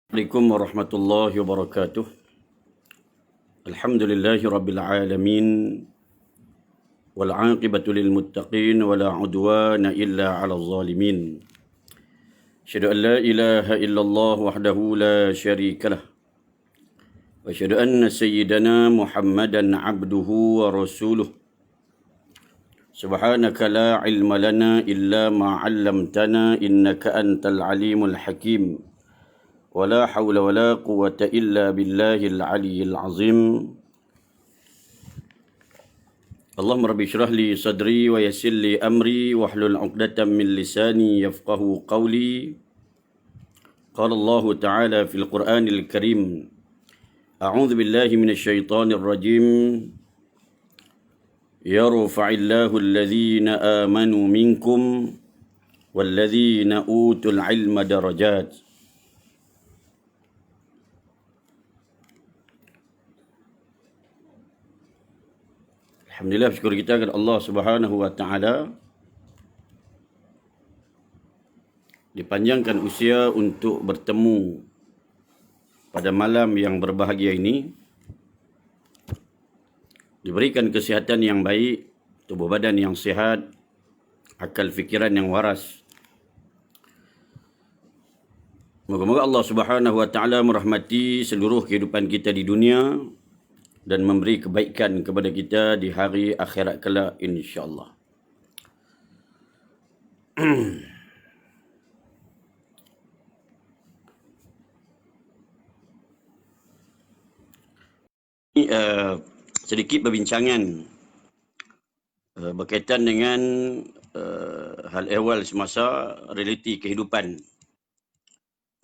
Assalamualaikum warahmatullahi wabarakatuh. Alhamdulillahi rabbil alamin wal 'aqibatu lil muttaqin wala 'udwana illa 'alal zalimin. Asyhadu an la ilaha illallah wahdahu la syarikalah wa asyhadu anna sayyidana Muhammadan 'abduhu wa rasuluh. Subhanaka la 'ilma lana illa ma 'allamtana innaka antal alimul hakim. ولا حول ولا قوة إلا بالله العلي العظيم. اللهم رب اشرح لي صدري ويسر لي أمري واحلل عقدة من لساني يفقه قولي. قال الله تعالى في القرآن الكريم: أعوذ بالله من الشيطان الرجيم. يرفع الله الذين آمنوا منكم والذين أوتوا العلم درجات. Alhamdulillah, syukur kita kepada Allah Subhanahu wa taala dipanjangkan usia untuk bertemu pada malam yang berbahagia ini, diberikan kesihatan yang baik, tubuh badan yang sihat, akal fikiran yang waras. Moga-moga Allah Subhanahu wa taala merahmati seluruh kehidupan kita di dunia dan memberi kebaikan kepada kita di hari akhirat kelak, insya-Allah. Sedikit perbincangan berkaitan dengan hal ehwal semasa realiti kehidupan.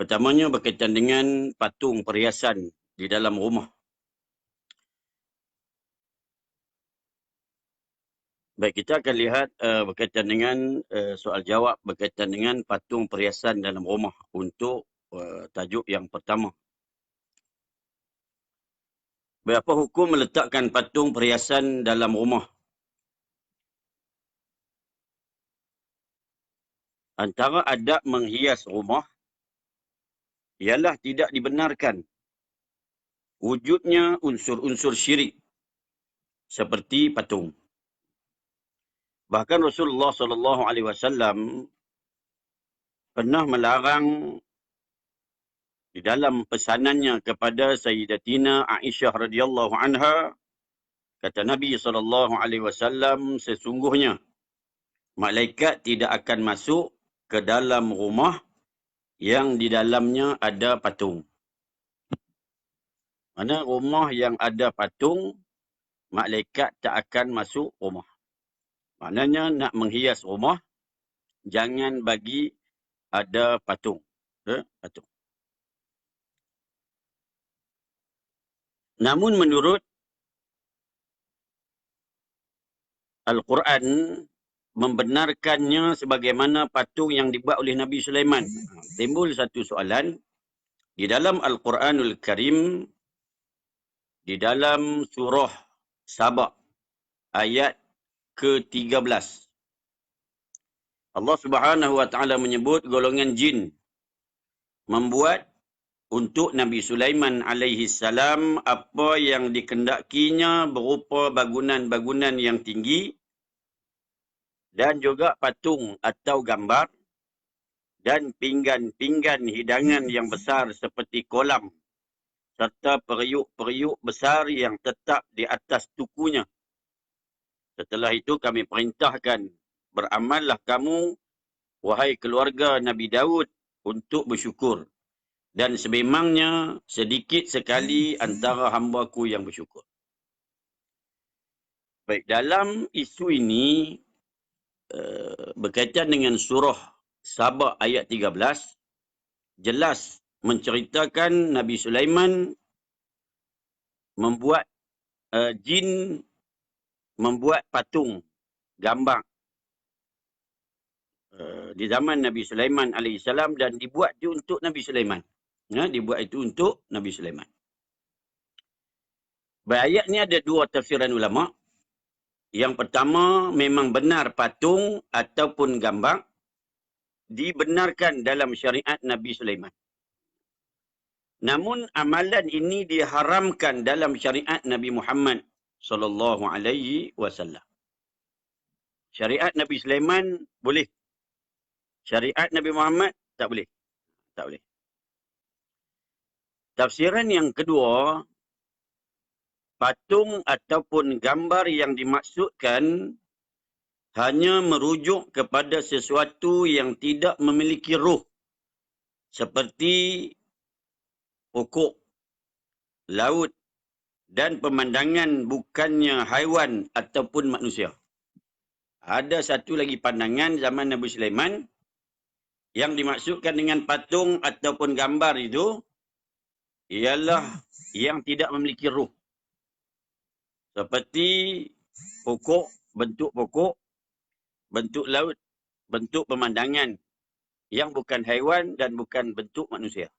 Pertamanya berkaitan dengan patung perhiasan di dalam rumah. Baik, kita akan lihat berkaitan dengan soal jawab berkaitan dengan patung perhiasan dalam rumah untuk tajuk yang pertama. Berapa hukum meletakkan patung perhiasan dalam rumah? Antara adab menghias rumah ialah tidak dibenarkan wujudnya unsur-unsur syirik seperti patung. Bahkan Rasulullah SAW pernah melarang di dalam pesanannya kepada Sayyidatina Aisyah radhiyallahu anha, kata Nabi SAW, sesungguhnya malaikat tidak akan masuk ke dalam rumah yang di dalamnya ada patung. Mana rumah yang ada patung, malaikat tak akan masuk rumah. Maknanya nak menghias rumah, jangan bagi ada patung. Patung. Namun menurut Al-Quran, membenarkannya sebagaimana patung yang dibuat oleh Nabi Sulaiman. Timbul satu soalan. Di dalam Al-Quranul Karim, di dalam surah Saba, ayat ke-13, Allah Subhanahu wa taala menyebut golongan jin membuat untuk Nabi Sulaiman alaihi salam apa yang dikendakinya berupa bangunan-bangunan yang tinggi dan juga patung atau gambar dan pinggan-pinggan hidangan yang besar seperti kolam serta periuk-periuk besar yang tetap di atas tukunya. Setelah itu kami perintahkan, beramallah kamu, wahai keluarga Nabi Daud, untuk bersyukur. Dan sememangnya sedikit sekali antara hamba-Ku yang bersyukur. Baik, dalam isu ini berkaitan dengan surah Saba ayat 13, jelas menceritakan Nabi Sulaiman membuat jin membuat patung gambar di zaman Nabi Sulaiman AS dan dibuat itu untuk Nabi Sulaiman. Dibuat itu untuk Nabi Sulaiman. Ayat ni ada dua tafsiran ulama. Yang pertama, memang benar patung ataupun gambar dibenarkan dalam syariat Nabi Sulaiman. Namun amalan ini diharamkan dalam syariat Nabi Muhammad sallallahu alaihi wasallam. Syariat Nabi Sulaiman boleh. Syariat Nabi Muhammad tak boleh. Tak boleh. Tafsiran yang kedua, patung ataupun gambar yang dimaksudkan hanya merujuk kepada sesuatu yang tidak memiliki ruh. Seperti pokok, laut dan pemandangan bukannya haiwan ataupun manusia. Ada satu lagi pandangan zaman Nabi Sulaiman yang dimaksudkan dengan patung ataupun gambar itu ialah yang tidak memiliki ruh. Seperti pokok, bentuk laut, bentuk pemandangan yang bukan haiwan dan bukan bentuk manusia.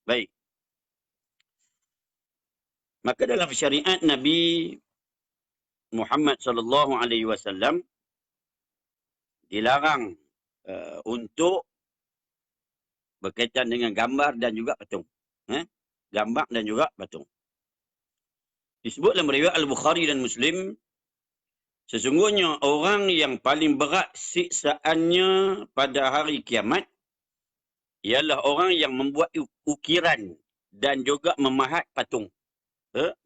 Baik. Maka dalam syariat Nabi Muhammad sallallahu alaihi wasallam dilarang untuk berkaitan dengan gambar dan juga patung. Gambar dan juga patung. Disebut dalam riwayat Al-Bukhari dan Muslim, sesungguhnya orang yang paling berat siksaannya pada hari kiamat ialah orang yang membuat ukiran dan juga memahat patung.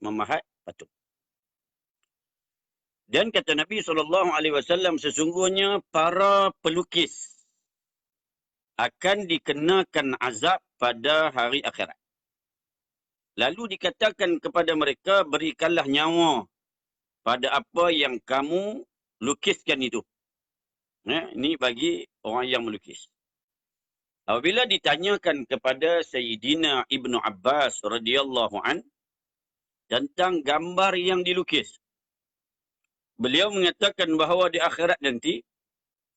Memahat patung. Dan kata Nabi SAW, sesungguhnya para pelukis akan dikenakan azab pada hari akhirat. Lalu dikatakan kepada mereka, berikanlah nyawa pada apa yang kamu lukiskan itu. Ini bagi orang yang melukis. Apabila ditanyakan kepada Sayyidina Ibnu Abbas radhiyallahu an tentang gambar yang dilukis, beliau mengatakan bahawa di akhirat nanti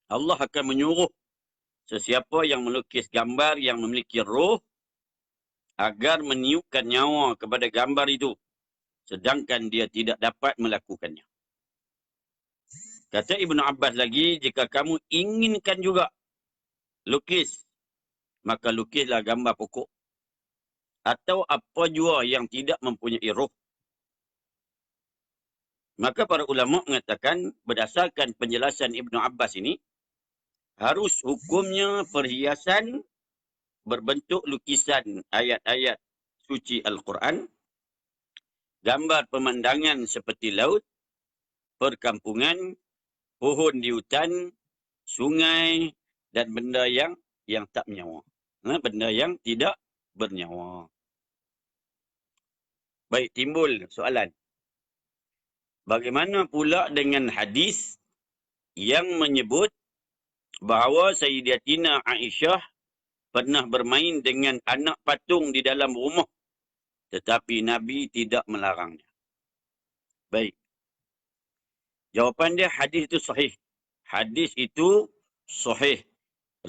Allah akan menyuruh sesiapa yang melukis gambar yang memiliki roh agar meniupkan nyawa kepada gambar itu, sedangkan dia tidak dapat melakukannya. Kata Ibnu Abbas lagi, jika kamu inginkan juga lukis, maka lukislah gambar pokok atau apa jua yang tidak mempunyai roh. Maka para ulama mengatakan, berdasarkan penjelasan Ibnu Abbas ini, harus hukumnya perhiasan berbentuk lukisan ayat-ayat suci Al-Quran, gambar pemandangan seperti laut, perkampungan, pohon di hutan, sungai, dan benda yang tak bernyawa. Benda yang tidak bernyawa. Baik, timbul soalan. Bagaimana pula dengan hadis yang menyebut bahawa Sayyidatina Aisyah pernah bermain dengan anak patung di dalam rumah, tetapi Nabi tidak melarangnya? Baik. Jawapan dia, hadis itu sahih. Hadis itu sahih.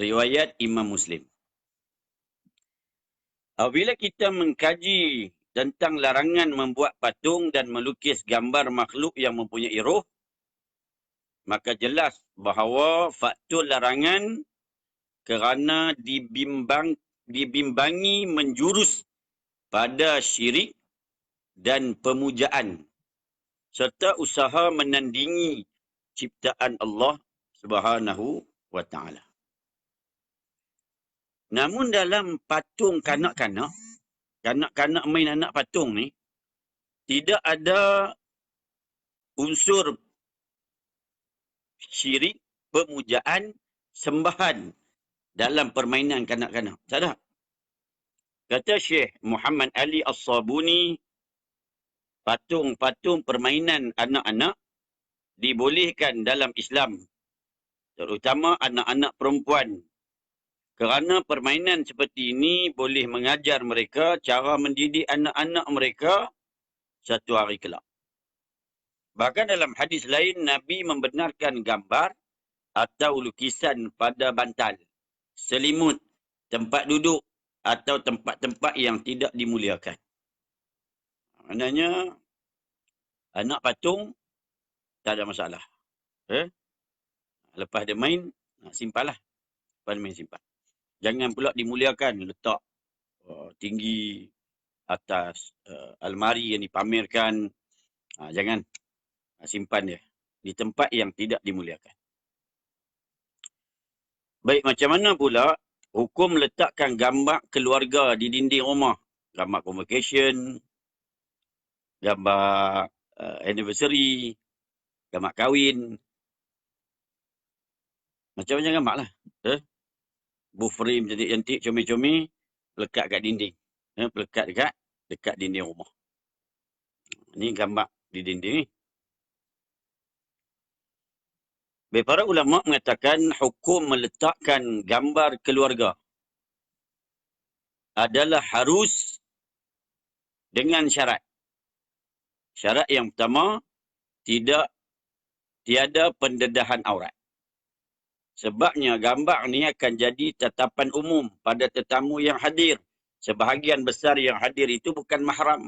Riwayat Imam Muslim. Apabila kita mengkaji tentang larangan membuat patung dan melukis gambar makhluk yang mempunyai roh, maka jelas bahawa faktor larangan kerana dibimbangi menjurus pada syirik dan pemujaan serta usaha menandingi ciptaan Allah Subhanahu wa taala. Namun dalam patung kanak-kanak main anak patung ni, tidak ada unsur syirik, pemujaan, sembahan dalam permainan kanak-kanak. Tak ada. Kata Syekh Muhammad Ali As-Sabuni, patung-patung permainan anak-anak dibolehkan dalam Islam, terutama anak-anak perempuan. Kerana permainan seperti ini boleh mengajar mereka cara mendidik anak-anak mereka satu hari kelak. Bahkan dalam hadis lain, Nabi membenarkan gambar atau lukisan pada bantal, selimut, tempat duduk atau tempat-tempat yang tidak dimuliakan. Maknanya, anak patung tak ada masalah. Lepas dia main, simpanlah. Lepas dia main, simpan. Jangan pula dimuliakan, letak tinggi atas almari yang dipamerkan. Jangan simpan dia di tempat yang tidak dimuliakan. Baik, macam mana pula hukum letakkan gambar keluarga di dinding rumah? Gambar convocation, gambar anniversary, gambar kahwin. Macam-macam gambar lah. Frame cantik-cantik, comel-comel, lekat kat dinding. Lekat dekat dinding rumah. Ini gambar di dinding ni. Baik, para ulama mengatakan hukum meletakkan gambar keluarga adalah harus dengan syarat. Syarat yang pertama, tiada pendedahan aurat. Sebabnya gambar ni akan jadi tatapan umum pada tetamu yang hadir. Sebahagian besar yang hadir itu bukan mahram.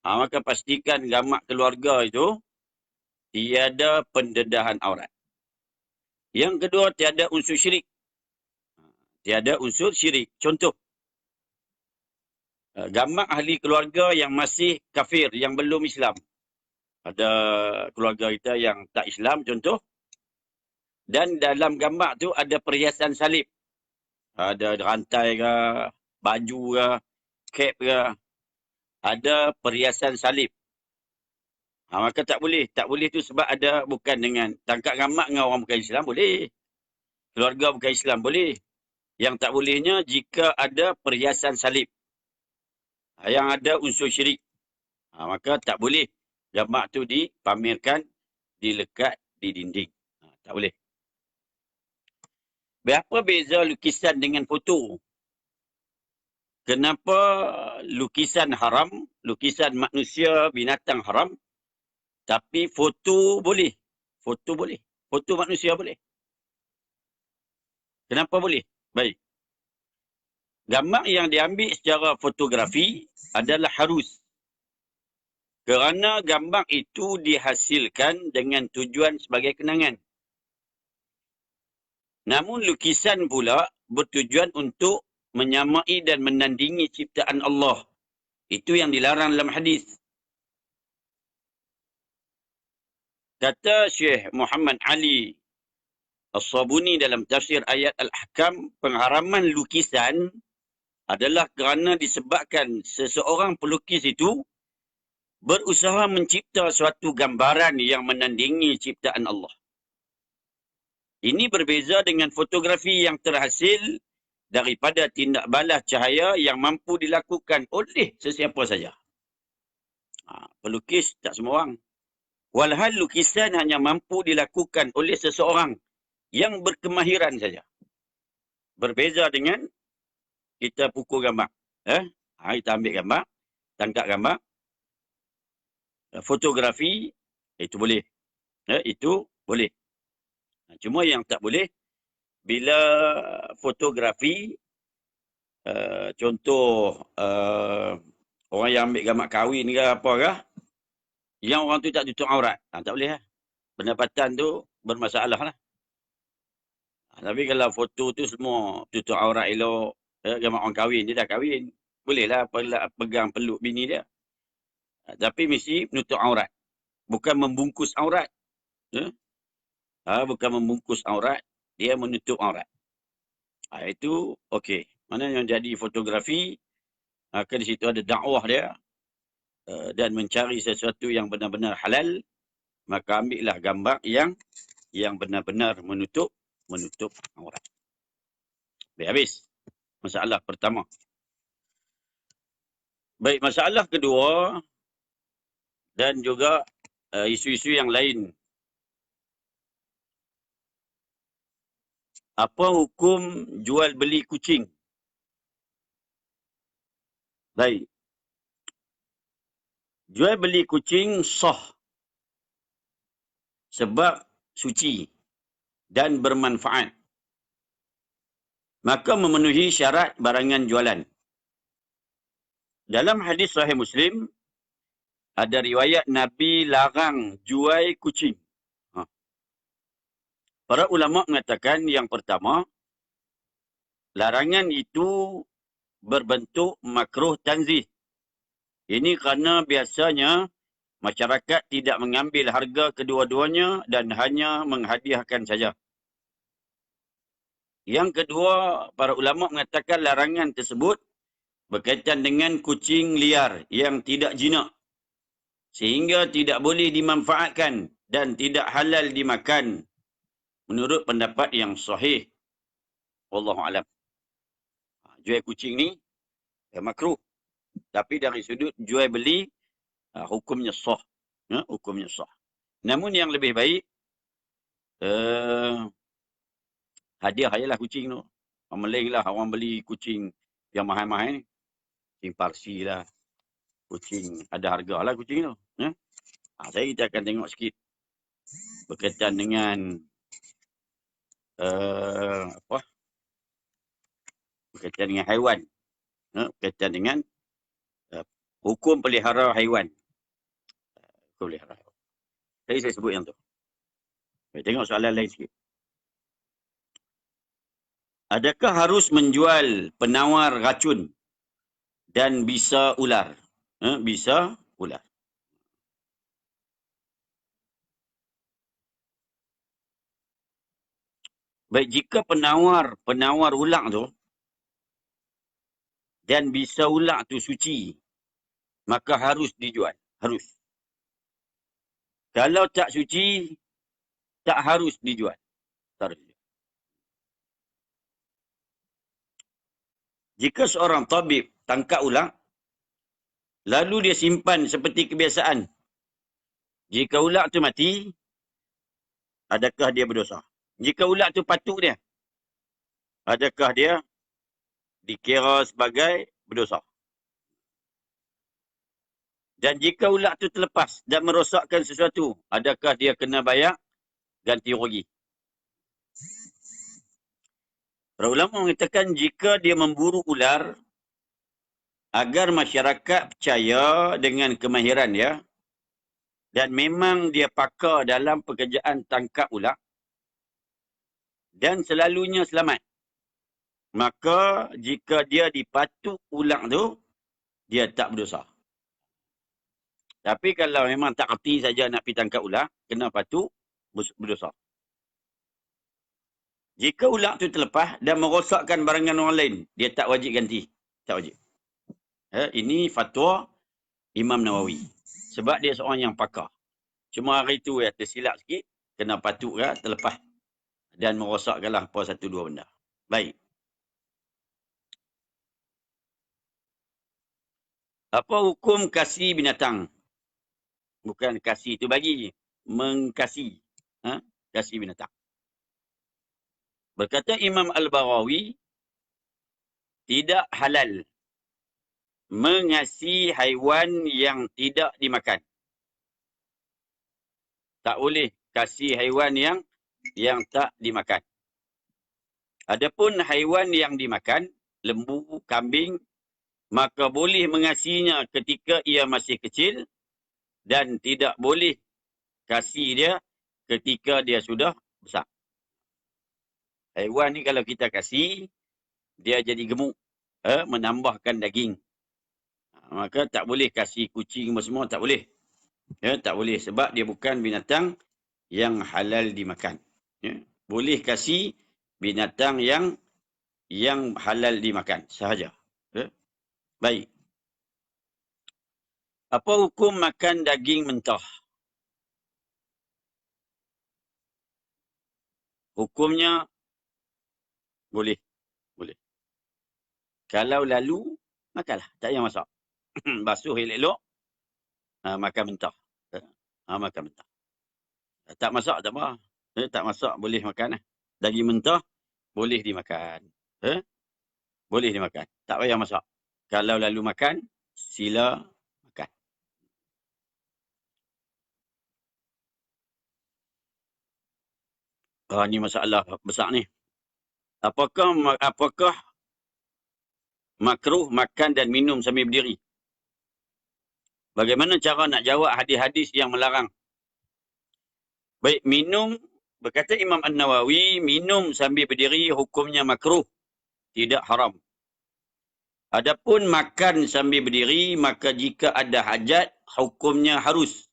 Maka pastikan gambar keluarga itu tiada pendedahan aurat. Yang kedua, tiada unsur syirik. Tiada unsur syirik. Contoh, gambar ahli keluarga yang masih kafir, yang belum Islam. Ada keluarga kita yang tak Islam, contoh. Dan dalam gambar tu ada perhiasan salib. Ada rantai ke, baju ke, cap ke. Ada perhiasan salib. Maka tak boleh. Tak boleh tu sebab ada bukan dengan tangkap gambar dengan orang bukan Islam, boleh. Keluarga bukan Islam, boleh. Yang tak bolehnya jika ada perhiasan salib. Yang ada unsur syirik. Maka tak boleh gambar tu dipamerkan, dilekat di dinding. Tak boleh. Berapa beza lukisan dengan foto? Kenapa lukisan haram, lukisan manusia, binatang haram, tapi foto boleh? Foto boleh. Foto manusia boleh. Kenapa boleh? Baik. Gambar yang diambil secara fotografi adalah harus. Kerana gambar itu dihasilkan dengan tujuan sebagai kenangan. Namun lukisan pula bertujuan untuk menyamai dan menandingi ciptaan Allah. Itu yang dilarang dalam hadis. Kata Syekh Muhammad Ali As-Sabuni dalam tafsir ayat Al-Ahkam, pengharaman lukisan adalah kerana disebabkan seseorang pelukis itu berusaha mencipta suatu gambaran yang menandingi ciptaan Allah. Ini berbeza dengan fotografi yang terhasil daripada tindak balas cahaya yang mampu dilakukan oleh sesiapa saja. Pelukis tak semua orang. Walhal lukisan hanya mampu dilakukan oleh seseorang yang berkemahiran saja. Berbeza dengan kita pukul gambar. Kita ambil gambar, tangkap gambar. Fotografi, itu boleh. Itu boleh. Cuma yang tak boleh, bila fotografi, contoh orang yang ambil gambar kahwin ke apa ke, yang orang tu tak tutup aurat. Tak boleh lah. Pendapatan tu bermasalah lah. Tapi kalau foto tu semua tutup aurat elok, gambar orang kahwin, dia dah kahwin. Bolehlah pegang peluk bini dia. Tapi mesti menutup aurat. Bukan membungkus aurat. Bukan membungkus aurat, dia menutup aurat. Itu okey. Mana yang jadi fotografi, maka di situ ada dakwah dia. Dan mencari sesuatu yang benar-benar halal, maka ambillah gambar yang benar-benar menutup aurat. Baik, habis. Masalah pertama. Baik, masalah kedua dan juga isu-isu yang lain. Apa hukum jual beli kucing? Baik. Jual beli kucing sah sebab suci dan bermanfaat. Maka memenuhi syarat barangan jualan. Dalam hadis Sahih Muslim, ada riwayat Nabi larang jual kucing. Para ulama mengatakan yang pertama, larangan itu berbentuk makruh tanzih. Ini kerana biasanya masyarakat tidak mengambil harga kedua-duanya dan hanya menghadiahkan saja. Yang kedua, para ulama mengatakan larangan tersebut berkaitan dengan kucing liar yang tidak jinak, sehingga tidak boleh dimanfaatkan dan tidak halal dimakan menurut pendapat yang sahih. Wallahu a'lam. Jual kucing ni makruh, tapi dari sudut jual beli hukumnya sah. Hukumnya sah. Namun yang lebih baik hadiah ajalah kucing tu. Meleng lah orang beli kucing yang mahal-mahal ni. Kucing Parsi lah. Kucing ada harga lah kucing tu. Kita akan tengok sikit berkaitan dengan berkaitan dengan haiwan. Berkaitan dengan hukum pelihara haiwan. Hukum pelihara haiwan. Tadi saya sebut yang tu. Kita tengok soalan lain sikit. Adakah harus menjual penawar racun dan bisa ular? Bisa ular. Baik, jika penawar ular tu dan bisa ular tu suci, maka harus dijual. Harus. Kalau tak suci, tak harus dijual. Tak harus dijual. Jika seorang tabib tangkap ular, lalu dia simpan seperti kebiasaan. Jika ular tu mati, adakah dia berdosa? Jika ular tu patuk dia, adakah dia dikira sebagai berdosa? Dan jika ular tu terlepas dan merosakkan sesuatu, adakah dia kena bayar ganti rugi? Para ulama mengatakan jika dia memburu ular agar masyarakat percaya dengan kemahiran dia dan memang dia pakar dalam pekerjaan tangkap ular dan selalunya selamat, maka jika dia dipatuk ular tu, dia tak berdosa. Tapi kalau memang tak erti saja nak pergi tangkap ular, kena patuk, berdosa. Jika ular tu terlepas dan merosakkan barangan orang lain, dia tak wajib ganti. Tak wajib. Ini fatwa Imam Nawawi. Sebab dia seorang yang pakar. Cuma hari tu tersilap sikit, kena patuk ke, terlepas. Dan merosakkanlah apa satu dua benda. Baik. Apa hukum kasih binatang? Bukan kasih itu bagi. Mengkasih. Kasih binatang. Berkata Imam Al-Barawi, tidak halal mengasihi haiwan yang tidak dimakan. Tak boleh kasih haiwan yang tak dimakan. Adapun haiwan yang dimakan, lembu, kambing, maka boleh mengasihinya ketika ia masih kecil dan tidak boleh kasih dia ketika dia sudah besar. Haiwan ni kalau kita kasih, dia jadi gemuk, menambahkan daging. Maka tak boleh kasih kucing semua, tak boleh. Tak boleh sebab dia bukan binatang yang halal dimakan. Boleh kasih binatang yang halal dimakan sahaja. Baik. Apa hukum makan daging mentah? Hukumnya boleh. Boleh. Kalau lalu, makanlah. Tak payah masak. Basuh elok-elok, makan mentah. Makan mentah. Tak masak tak apa. Tak masak boleh makan. Daging mentah boleh dimakan. Boleh dimakan. Tak payah masak. Kalau lalu makan, sila makan. Ini masalah besar ni. Apakah makruh makan dan minum sambil berdiri? Bagaimana cara nak jawab hadis-hadis yang melarang? Baik, minum, berkata Imam An-Nawawi, minum sambil berdiri hukumnya makruh, tidak haram. Adapun makan sambil berdiri, maka jika ada hajat, hukumnya harus.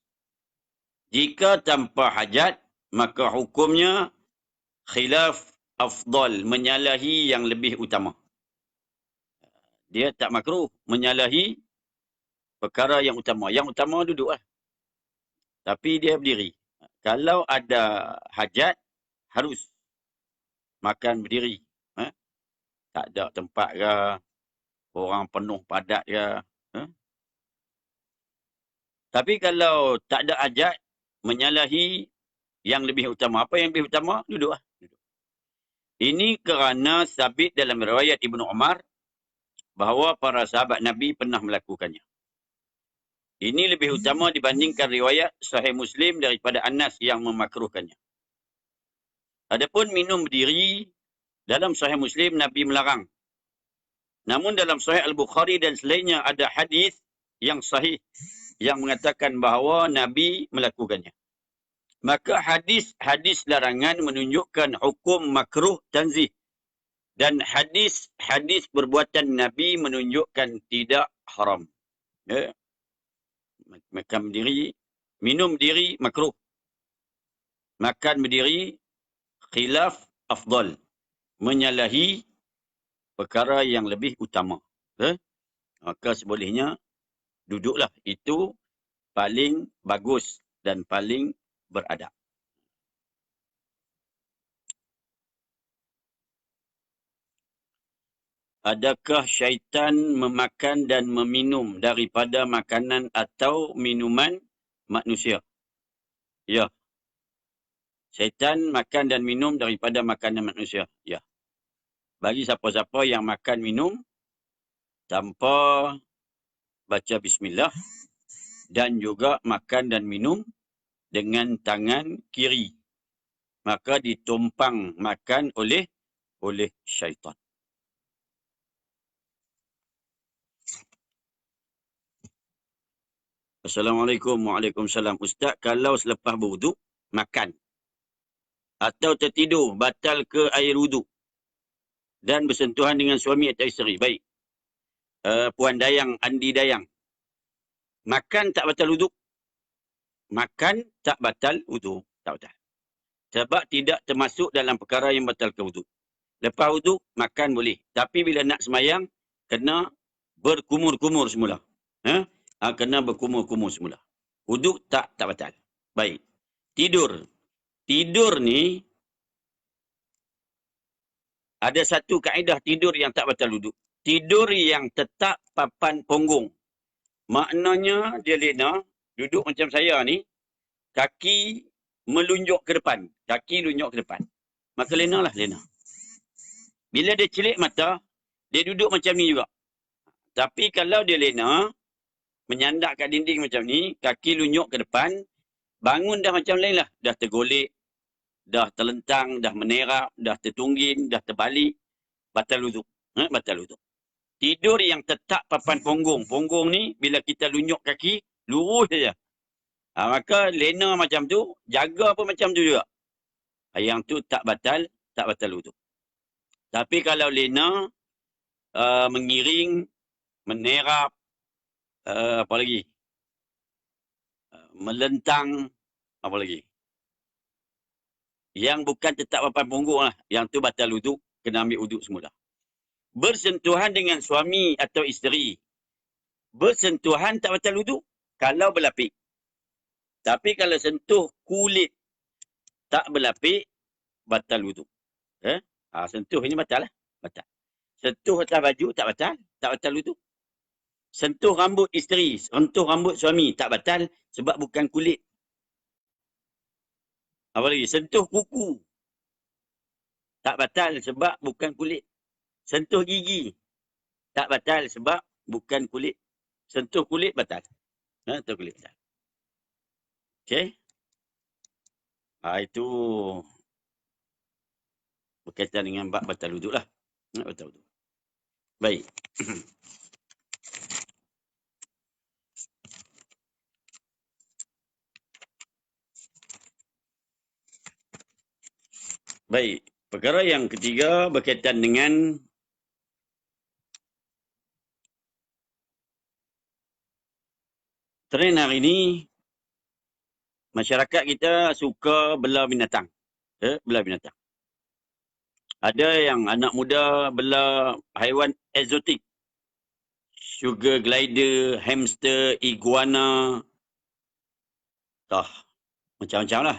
Jika tanpa hajat, maka hukumnya khilaf afdal, menyalahi yang lebih utama. Dia tak makruh, menyalahi perkara yang utama. Yang utama duduk lah. Tapi dia berdiri. Kalau ada hajat, harus makan berdiri. Tak ada tempat ke, orang penuh padat ke. Tapi kalau tak ada hajat, menyalahi yang lebih utama. Apa yang lebih utama? Duduk lah. Ini kerana sabit dalam riwayat Ibnu Umar bahawa para sahabat Nabi pernah melakukannya. Ini lebih utama dibandingkan riwayat Sahih Muslim daripada Anas yang memakruhkannya. Adapun minum berdiri, dalam Sahih Muslim Nabi melarang. Namun dalam Sahih Al-Bukhari dan selainnya ada hadis yang sahih yang mengatakan bahawa Nabi melakukannya. Maka hadis-hadis larangan menunjukkan hukum makruh tanzih. Dan hadis-hadis perbuatan Nabi menunjukkan tidak haram. Ya. Makan berdiri, minum berdiri makruh. Makan berdiri khilaf afdal. Menyalahi perkara yang lebih utama. Ya. Maka sebolehnya duduklah. Itu paling bagus dan paling beradab. Adakah syaitan memakan dan meminum daripada makanan atau minuman manusia? Ya. Syaitan makan dan minum daripada makanan manusia. Ya. Bagi siapa-siapa yang makan minum tanpa baca bismillah dan juga makan dan minum dengan tangan kiri, maka ditumpang makan oleh syaitan. Assalamualaikum. Waalaikumsalam. Ustaz, kalau selepas berwuduk, makan atau tertidur, batal ke air wuduk dan bersentuhan dengan suami atau isteri? Baik. Puan Dayang, Andi Dayang. Makan tak batal wuduk. Makan tak batal wuduk. Tak batal. Sebab tidak termasuk dalam perkara yang batalkan wuduk. Lepas wuduk, makan boleh. Tapi bila nak semayang, kena berkumur-kumur semula. Kena berkumur-kumur semula. Wuduk tak batal. Baik. Tidur. Tidur ni, ada satu kaedah tidur yang tak batal wuduk. Tidur yang tetap papan punggung. Maknanya dia lena, duduk macam saya ni, kaki melunjuk ke depan. Kaki lunjuk ke depan. Maka lena lah, lena. Bila dia celik mata, dia duduk macam ni juga. Tapi kalau dia lena, menyandak kat dinding macam ni, kaki lunjuk ke depan, bangun dah macam lain lah. Dah tergolek, dah terlentang, dah menerap, dah tertungging, dah terbalik, batal wuduk. Batal wuduk. Tidur yang tetap papan punggung. Punggung ni, bila kita lunjuk kaki, lurus saja. Maka lena macam tu, jaga pun macam tu juga. Yang tu tak batal wuduk. Tapi kalau lena, mengiring, menerap, apa lagi? Melentang, apa lagi? Yang bukan tetap papan punggung lah. Yang tu batal wuduk, kena ambil wuduk semula. Bersentuhan dengan suami atau isteri. Bersentuhan tak batal wuduk kalau berlapik. Tapi kalau sentuh kulit tak berlapik, batal wuduk. Sentuh ini batal lah. Batal. Sentuh atas baju tak batal wuduk. Sentuh rambut isteri, sentuh rambut suami tak batal sebab bukan kulit. Apa lagi? Sentuh kuku tak batal sebab bukan kulit. Sentuh gigi tak batal sebab bukan kulit. Sentuh kulit batal. Sentuh kulit batal. Okey. Itu berkaitan dengan bab batal wuduk lah. Batal wuduk. Baik. Baik. Perkara yang ketiga berkaitan dengan Trend hari ni, masyarakat kita suka bela binatang. Bela binatang. Ada yang anak muda bela haiwan eksotik. Sugar glider, hamster, iguana. Macam-macam lah.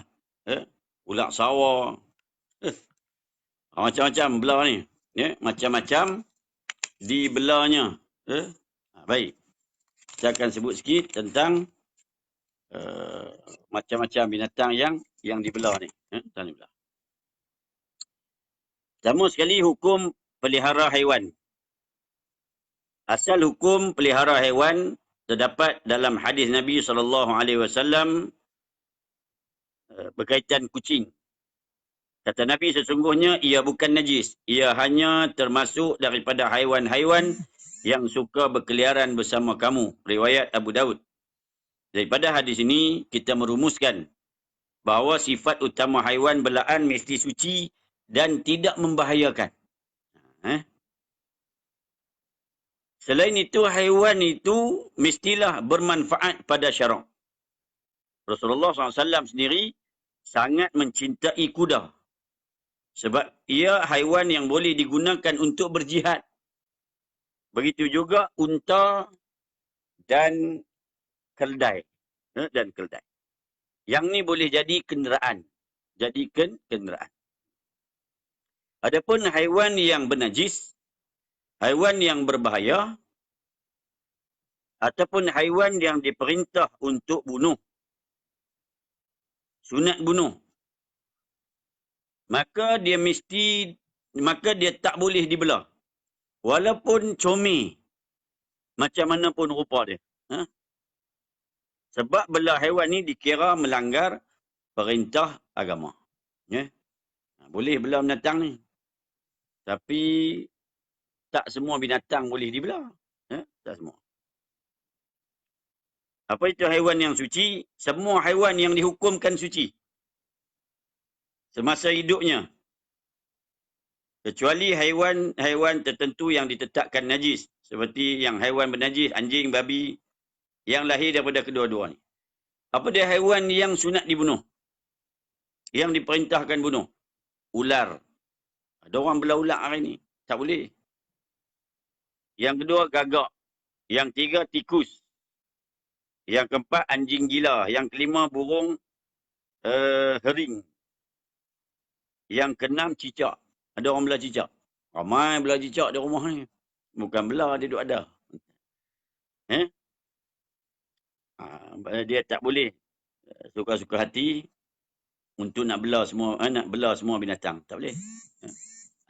Ulat sawah. Macam-macam bela ni. Macam-macam dibelanya. Baik. Saya akan sebut sikit tentang macam-macam binatang yang dibela ni. Pertama sekali, hukum pelihara haiwan. Asal hukum pelihara haiwan terdapat dalam hadis Nabi SAW berkaitan kucing. Kata Nabi, sesungguhnya ia bukan najis. Ia hanya termasuk daripada haiwan-haiwan yang suka berkeliaran bersama kamu. Riwayat Abu Daud. Daripada hadis ini, kita merumuskan bahawa sifat utama haiwan belaan mesti suci dan tidak membahayakan. Selain itu, haiwan itu mestilah bermanfaat pada syarak. Rasulullah SAW sendiri sangat mencintai kuda. Sebab ia haiwan yang boleh digunakan untuk berjihad. Begitu juga unta dan keldai. Yang ni boleh jadi kenderaan. Kenderaan. Adapun haiwan yang bernajis, haiwan yang berbahaya, ataupun haiwan yang diperintah untuk bunuh, sunat bunuh, maka dia tak boleh dibelah. Walaupun comel, macam mana pun rupa dia. Sebab belah haiwan ni dikira melanggar perintah agama. Boleh belah binatang ni. Tapi tak semua binatang boleh dibelah. Tak semua. Apa itu haiwan yang suci? Semua haiwan yang dihukumkan suci semasa hidupnya. Kecuali haiwan tertentu yang ditetapkan najis. Seperti yang haiwan bernajis, anjing, babi, yang lahir daripada kedua-dua ni. Apa dia haiwan yang sunat dibunuh? Yang diperintahkan bunuh? Ular. Ada orang belah ular hari ni. Tak boleh. Yang kedua, gagak. Yang tiga, tikus. Yang keempat, anjing gila. Yang kelima, burung hering. Yang keenam, cicak. Ada orang belah cicak. Ramai belah cicak di rumah ni. Bukan belah, dia duduk ada. Dia tak boleh suka-suka hati untuk nak belah semua binatang. Tak boleh.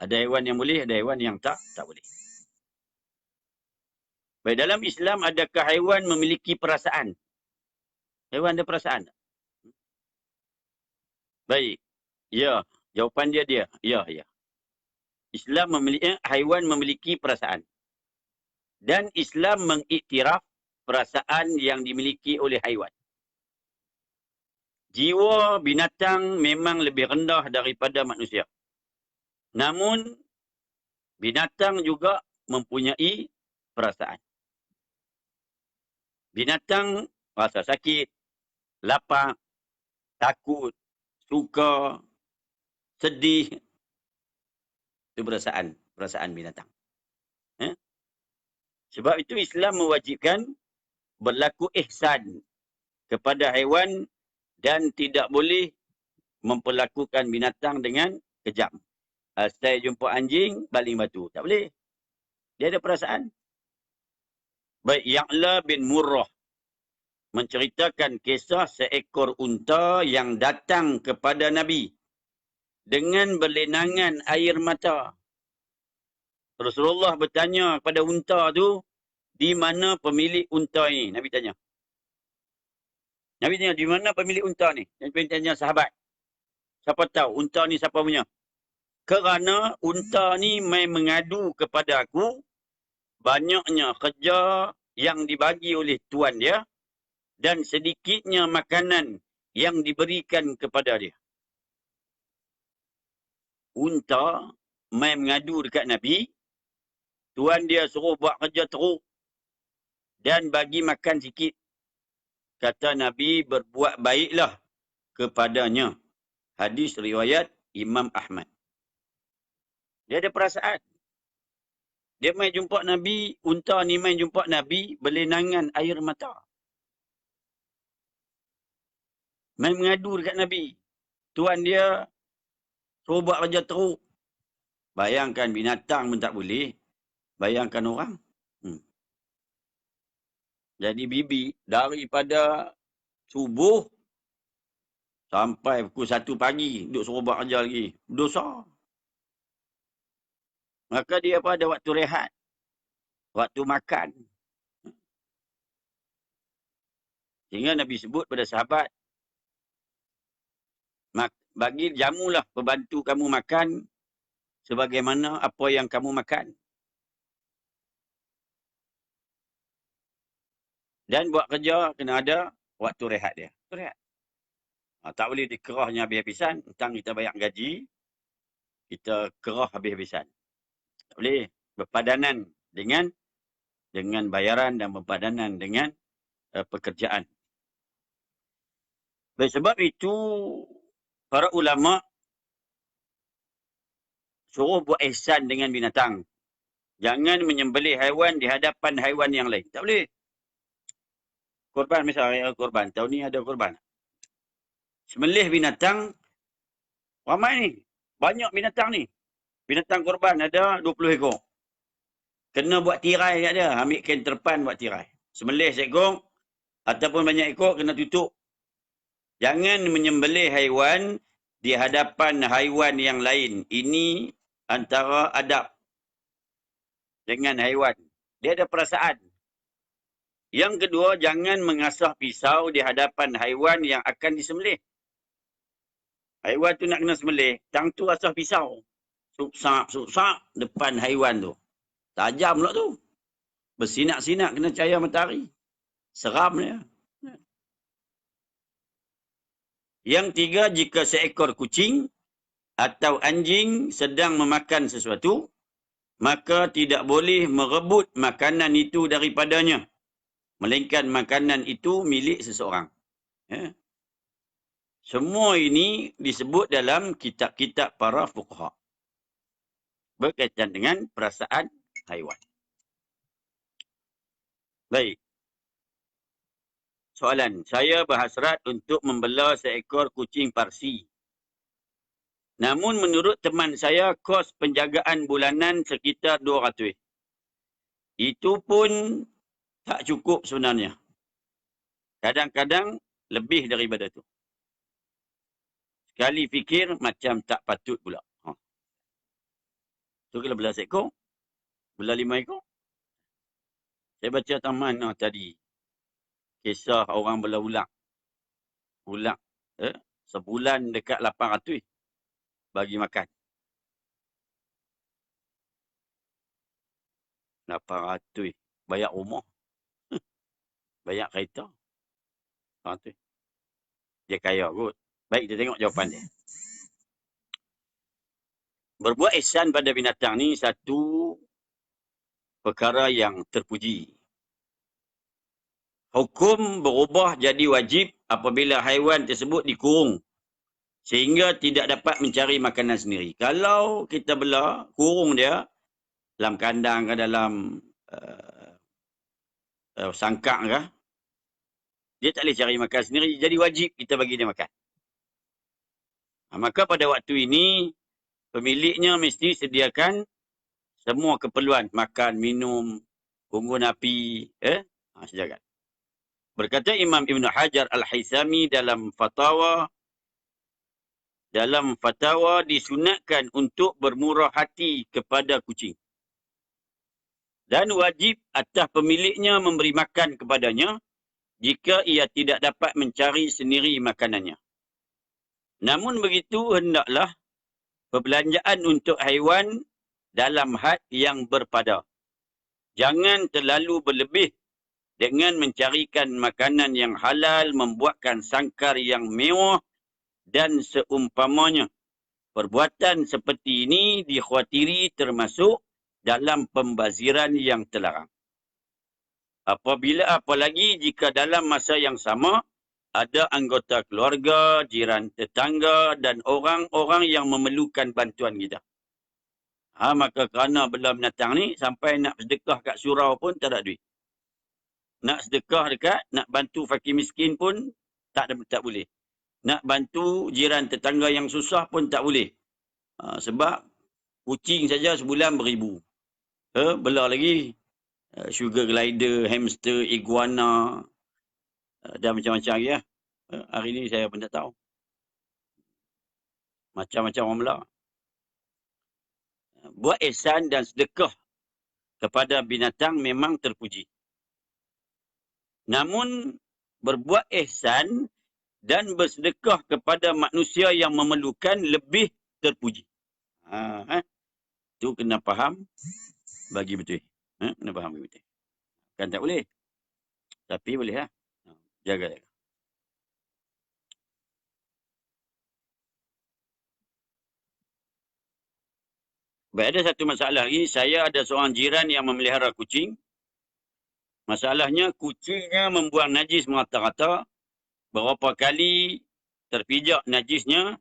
Ada haiwan yang boleh, ada haiwan yang tak boleh. Baik, dalam Islam adakah haiwan memiliki perasaan? Haiwan ada perasaan? Baik. Ya, jawapan dia. Ya. Haiwan memiliki perasaan. Dan Islam mengiktiraf perasaan yang dimiliki oleh haiwan. Jiwa binatang memang lebih rendah daripada manusia. Namun, binatang juga mempunyai perasaan. Binatang rasa sakit, lapar, takut, suka, sedih. Itu perasaan binatang. Sebab itu Islam mewajibkan berlaku ihsan kepada haiwan dan tidak boleh memperlakukan binatang dengan kejam. Saya jumpa anjing, baling batu. Tak boleh. Dia ada perasaan. Baik, Ya'la bin Murrah menceritakan kisah seekor unta yang datang kepada Nabi dengan berlinangan air mata. Rasulullah bertanya kepada unta tu, di mana pemilik unta ini? Nabi tanya, di mana pemilik unta ni? Nabi tanya sahabat. Siapa tahu unta ni siapa punya? Kerana unta ni mai mengadu kepada aku, banyaknya kerja yang dibagi oleh tuan dia dan sedikitnya makanan yang diberikan kepada dia. Unta mai mengadu dekat Nabi, tuan dia suruh buat kerja teruk dan bagi makan sikit. kata Nabi, berbuat baiklah kepadanya. Hadis riwayat Imam Ahmad. Dia ada perasaan. Dia main jumpa Nabi, unta ni main jumpa Nabi, berlinangan air mata. Main mengadu dekat Nabi. Tuan dia suruh buat kerja teruk. Bayangkan binatang pun tak boleh. Bayangkan orang. Jadi bibi daripada subuh sampai pukul 1 pagi duduk suruh buat kerja lagi. Dosa. Maka dia apa, ada waktu rehat. Waktu makan. Sehingga Nabi sebut pada sahabat, bagi jamulah pembantu kamu makan sebagaimana apa yang kamu makan. Dan buat kerja kena ada waktu rehat dia. Rehat. Tak boleh dikerahnya habis-habisan. Tentang kita bayar gaji, kita kerah habis-habisan. Tak boleh. Berpadanan dengan bayaran dan berpadanan dengan pekerjaan. Sebab itu, para ulama suruh buat ihsan dengan binatang. Jangan menyembelih haiwan di hadapan haiwan yang lain. Tak boleh. Korban, misalnya korban. Tahun ni ada korban. Sembelih binatang, ramai ni. Banyak binatang ni. Binatang korban ada 20 ekor. Kena buat tirai kat dia. Ambil kain terpan buat tirai. Sembelih seekor ataupun banyak ekor kena tutup. Jangan menyembelih haiwan di hadapan haiwan yang lain. Ini antara adab dengan haiwan. Dia ada perasaan. Yang kedua, jangan mengasah pisau di hadapan haiwan yang akan disembelih. Haiwan tu nak kena sembelih, tang tu asah pisau. Susap depan haiwan tu. Tajam pula tu. Bersinak-sinak kena cahaya matahari. Seram dia. Yang tiga, jika seekor kucing atau anjing sedang memakan sesuatu, maka tidak boleh merebut makanan itu daripadanya. Melainkan makanan itu milik seseorang. Ya. Semua ini disebut dalam kitab-kitab para fuqaha. Berkaitan dengan perasaan haiwan. Baik. Soalan. Saya berhasrat untuk membela seekor kucing Parsi. Namun menurut teman saya, kos penjagaan bulanan sekitar 200. Itu pun tak cukup sebenarnya. Kadang-kadang lebih daripada itu. Sekali fikir macam tak patut pula. Tu kalau belah seekor, belah 5 ekor. Saya baca taman tadi. Kisah orang belah ulang. Ulang. Sebulan dekat 800 bagi makan. 800. Bayar rumah. Bayar kereta. 800. Dia kaya kot. Baik, kita tengok jawapan dia. Berbuat ihsan pada binatang ni satu perkara yang terpuji. Hukum berubah jadi wajib apabila haiwan tersebut dikurung sehingga tidak dapat mencari makanan sendiri. Kalau kita bela, kurung dia dalam kandang ke dalam sangkak ke, dia tak boleh cari makan sendiri, jadi wajib kita bagi dia makan. Maka pada waktu ini, pemiliknya mesti sediakan semua keperluan, makan, minum, unggun api, sediakan. Berkata Imam Ibn Hajar Al-Haythami dalam fatwa disunatkan untuk bermurah hati kepada kucing. Dan wajib atas pemiliknya memberi makan kepadanya jika ia tidak dapat mencari sendiri makanannya. Namun begitu, hendaklah perbelanjaan untuk haiwan dalam had yang berpada. Jangan terlalu berlebih dengan mencarikan makanan yang halal, membuatkan sangkar yang mewah dan seumpamanya. Perbuatan seperti ini dikhawatiri termasuk dalam pembaziran yang terlarang. Apalagi jika dalam masa yang sama ada anggota keluarga, jiran tetangga dan orang-orang yang memerlukan bantuan kita. Maka kerana bela binatang ni, sampai nak sedekah kat surau pun tak ada duit. Nak sedekah dekat, nak bantu fakir miskin pun tak boleh. Nak bantu jiran tetangga yang susah pun tak boleh. Sebab kucing saja sebulan beribu. Bela lagi sugar glider, hamster, iguana dan macam-macam lagi ya. Hari ni saya pun tak tahu. Macam-macam orang bela. Buat ihsan dan sedekah kepada binatang memang terpuji. Namun berbuat ihsan dan bersedekah kepada manusia yang memerlukan lebih terpuji. Itu kena faham bagi betul. Kena faham bagi betul. Kan tak boleh. Tapi boleh lah. Jaga. Baik, ada satu masalah lagi. Saya ada seorang jiran yang memelihara kucing. Masalahnya kucingnya membuang najis merata-rata. Berapa kali terpijak najisnya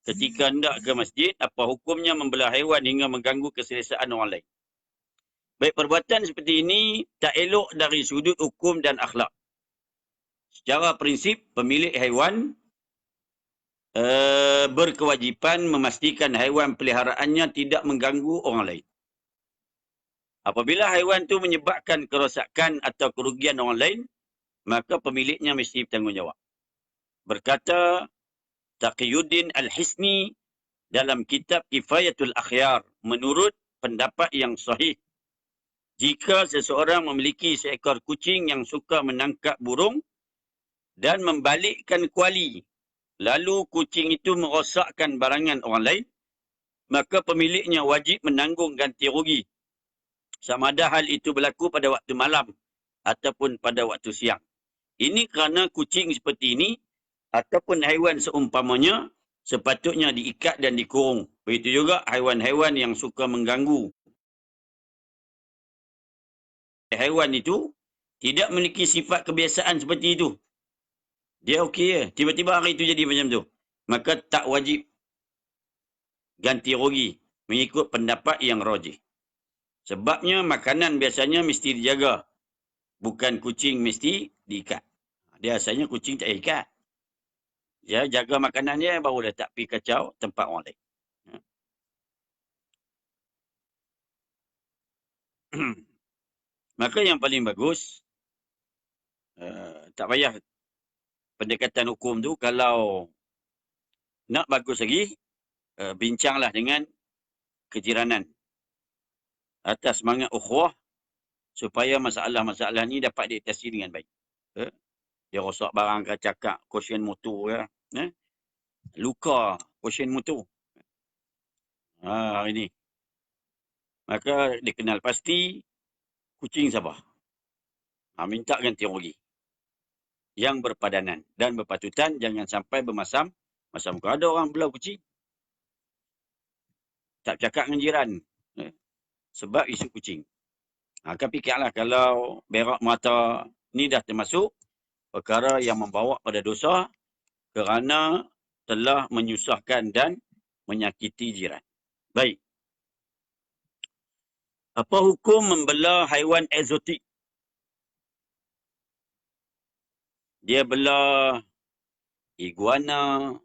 ketika hendak ke masjid. Apa hukumnya membelah haiwan hingga mengganggu keselesaan orang lain? Baik, perbuatan seperti ini tak elok dari sudut hukum dan akhlak. Secara prinsip, pemilik haiwan berkewajipan memastikan haiwan peliharaannya tidak mengganggu orang lain. Apabila haiwan itu menyebabkan kerosakan atau kerugian orang lain, maka pemiliknya mesti bertanggungjawab. Berkata Taqiyuddin Al-Hisni dalam kitab Kifayatul Akhyar, menurut pendapat yang sahih, jika seseorang memiliki seekor kucing yang suka menangkap burung dan membalikkan kuali, lalu kucing itu merosakkan barangan orang lain, maka pemiliknya wajib menanggung ganti rugi. Sama ada hal itu berlaku pada waktu malam ataupun pada waktu siang. Ini kerana kucing seperti ini ataupun haiwan seumpamanya sepatutnya diikat dan dikurung. Begitu juga haiwan-haiwan yang suka mengganggu. Haiwan itu tidak memiliki sifat kebiasaan seperti itu. Dia okey je. Tiba-tiba hari itu jadi macam tu. Maka tak wajib ganti rugi mengikut pendapat yang rajih. Sebabnya makanan biasanya mesti dijaga. Bukan kucing mesti diikat. Dia asalnya kucing tak ikat. Dia jaga makanan dia baru dia tak pergi kacau tempat orang lain. Maka yang paling bagus, tak payah pendekatan hukum tu. Kalau nak bagus lagi, bincanglah dengan kejiranan atas semangat ukhuwah supaya masalah-masalah ni dapat diatasi dengan baik. Dia rosak barang ke, cakap cushion motor ke, luka cushion motor hari ni, maka dikenal pasti kucing sabar. Minta ganti rugi yang berpadanan dan berpatutan, jangan sampai bermasam. Ada orang belah kucing tak cakap dengan jiran sebab isu kucing. Kan fikirlah, kalau berak mata ni dah termasuk perkara yang membawa pada dosa kerana telah menyusahkan dan menyakiti jiran. Baik. Apa hukum membela haiwan eksotik? Dia bela iguana,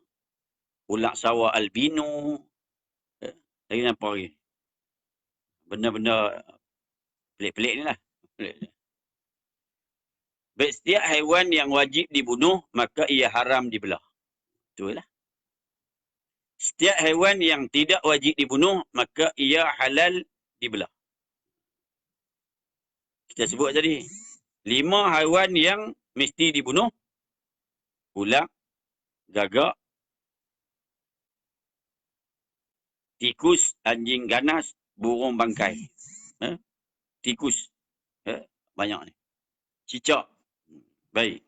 ulat sawah albino, lagi nampak lagi. Benda-benda pelik-pelik ni lah. Baik, setiap haiwan yang wajib dibunuh, maka ia haram dibelah. Betul lah. Setiap haiwan yang tidak wajib dibunuh, maka ia halal dibelah. Kita sebut tadi, 5 haiwan yang mesti dibunuh: ular, gagak, tikus, anjing ganas, burung bangkai. Tikus, banyak ni. Cicak. Baik.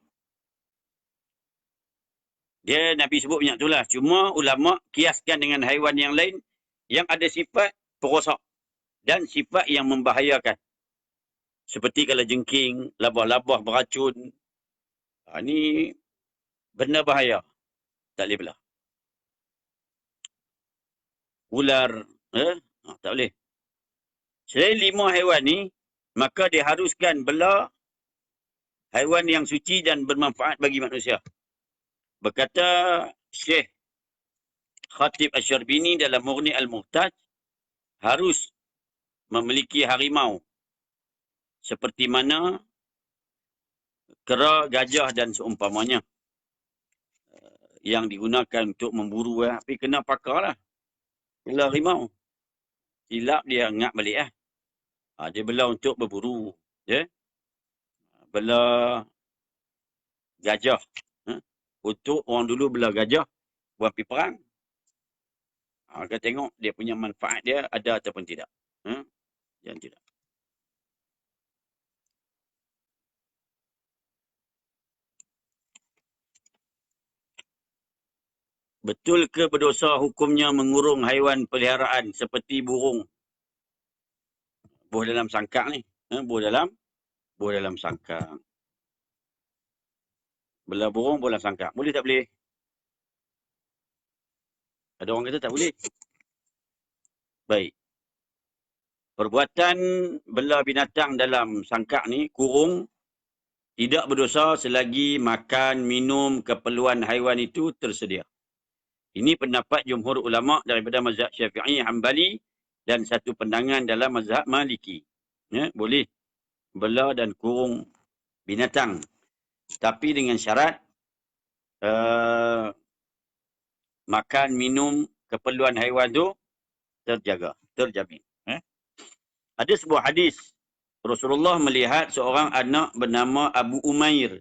Dia Nabi sebut banyak tu lah. Cuma ulama kiaskan dengan haiwan yang lain yang ada sifat perosak dan sifat yang membahayakan. Seperti kalau jengking, labah-labah beracun. Ini benda bahaya. Tak boleh belah. Ular. Tak boleh. Selain 5 haiwan ni, maka diharuskan belah haiwan yang suci dan bermanfaat bagi manusia. Berkata Syekh Khatib Asy-Syarbini dalam Mughni Al-Muhtaj, harus memiliki harimau seperti mana kera, gajah dan seumpamanya yang digunakan untuk memburu. Tapi kena pakar lah. Belah harimau. Silap dia ngak balik lah. Dia belah untuk berburu. Ya? Belah gajah. Untuk orang dulu belah gajah buat pergi perang. Kita tengok dia punya manfaat dia ada ataupun tidak. Yang tidak. Betul ke berdosa hukumnya mengurung haiwan peliharaan seperti burung? Buah dalam sangkar ni. Buah dalam sangkar. Belah burung, buah dalam sangkar. Boleh tak boleh? Ada orang kata tak boleh. Baik. Perbuatan belah binatang dalam sangkar ni, kurung, tidak berdosa selagi makan, minum, keperluan haiwan itu tersedia. Ini pendapat jumhur ulama' daripada mazhab Syafi'i, Hanbali dan satu pandangan dalam mazhab Maliki. Boleh belah dan kurung binatang. Tapi dengan syarat makan, minum, keperluan haiwan tu terjaga, terjamin. Ada sebuah hadis. Rasulullah melihat seorang anak bernama Abu Umair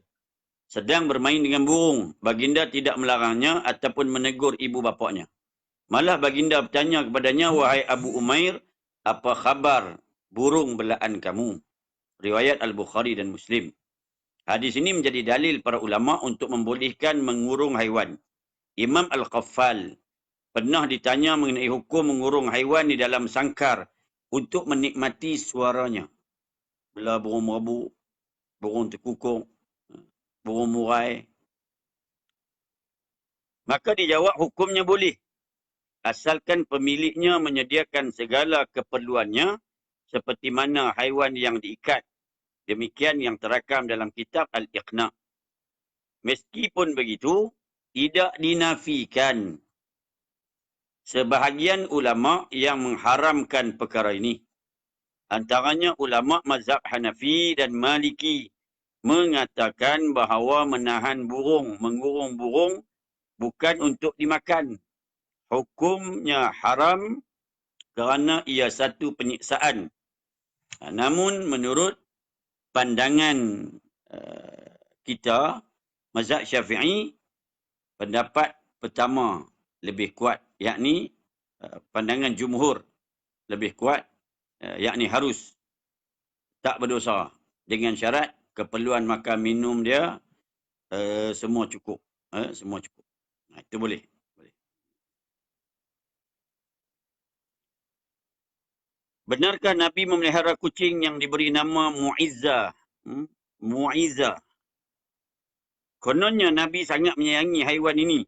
sedang bermain dengan burung. Baginda tidak melarangnya ataupun menegur ibu bapanya. Malah baginda bertanya kepadanya, wahai Abu Umair, apa khabar burung belaan kamu? Riwayat Al-Bukhari dan Muslim. Hadis ini menjadi dalil para ulama untuk membolehkan mengurung haiwan. Imam Al-Qaffal pernah ditanya mengenai hukum mengurung haiwan di dalam sangkar untuk menikmati suaranya. Belah burung merabuk, burung tekukung, burung murai. Maka dijawab hukumnya boleh. Asalkan pemiliknya menyediakan segala keperluannya seperti mana haiwan yang diikat. Demikian yang terakam dalam kitab Al-Iqna'. Meskipun begitu, tidak dinafikan sebahagian ulama' yang mengharamkan perkara ini. Antaranya ulama' mazhab Hanafi dan Maliki mengatakan bahawa menahan burung, mengurung burung bukan untuk dimakan. Hukumnya haram kerana ia satu penyiksaan. Namun menurut pandangan kita, mazhab Syafi'i, pendapat pertama lebih kuat, yakni pandangan jumhur lebih kuat, yakni harus tak berdosa dengan syarat keperluan makan minum dia semua cukup. Semua cukup. Itu boleh. Benarkah Nabi memelihara kucing yang diberi nama Mu'izzah? Mu'izzah. Kononnya Nabi sangat menyayangi haiwan ini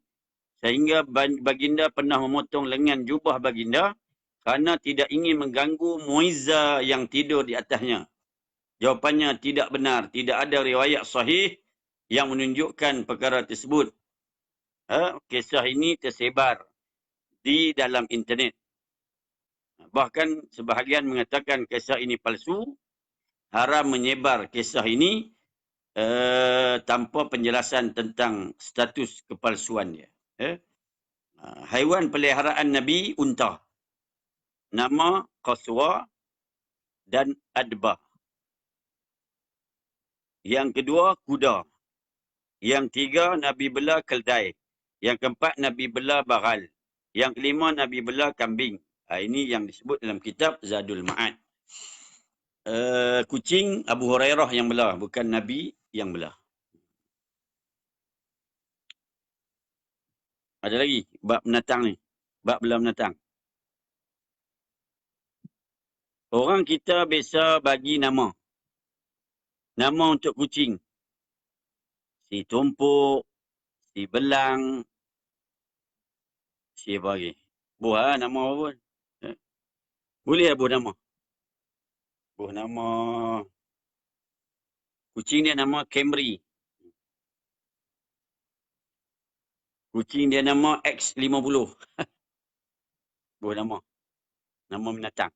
sehingga baginda pernah memotong lengan jubah baginda kerana tidak ingin mengganggu Mu'izzah yang tidur di atasnya. Jawapannya tidak benar. Tidak ada riwayat sahih yang menunjukkan perkara tersebut. Kisah ini tersebar di dalam internet. Bahkan sebahagian mengatakan kisah ini palsu. Haram menyebar kisah ini tanpa penjelasan tentang status kepalsuan dia. Haiwan peliharaan Nabi, unta. Nama Qaswa dan Adbah. Yang kedua, kuda. Yang tiga, Nabi bela keldai. Yang keempat, Nabi bela baral. Yang kelima, Nabi bela kambing. Ini yang disebut dalam kitab Zadul Ma'ad. Kucing Abu Hurairah yang belah, bukan Nabi yang belah. Ada lagi bab binatang ni. Bab belah binatang. Orang kita biasa bagi nama. Nama untuk kucing. Si tumpuk, si belang, si apa lagi. Buh lah nama apa pun. Eh, Boleh lah buh nama. Buh nama kucing dia nama Camry. Kucing dia nama X50. Buh nama. Nama binatang.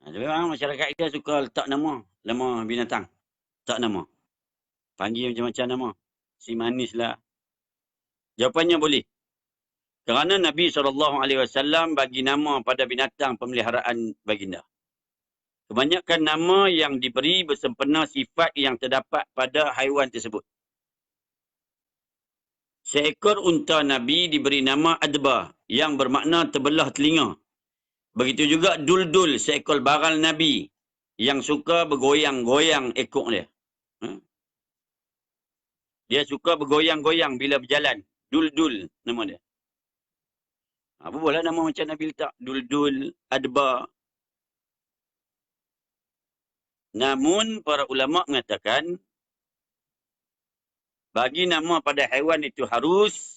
Tapi orang masyarakat kita suka letak nama. Nama binatang. Tak nama. Panggil macam-macam nama. Si manis lah. Jawapannya boleh. Kerana Nabi SAW bagi nama pada binatang pemeliharaan baginda. Kebanyakan nama yang diberi bersempena sifat yang terdapat pada haiwan tersebut. Seekor unta Nabi diberi nama Adba yang bermakna terbelah telinga. Begitu juga Duldul, seekor baral Nabi yang suka bergoyang-goyang ekor dia. Dia suka bergoyang-goyang bila berjalan. Duldul nama dia. Apa boleh nama macam Nabi letak? Duldul, Adba. Namun para ulama mengatakan bagi nama pada haiwan itu harus,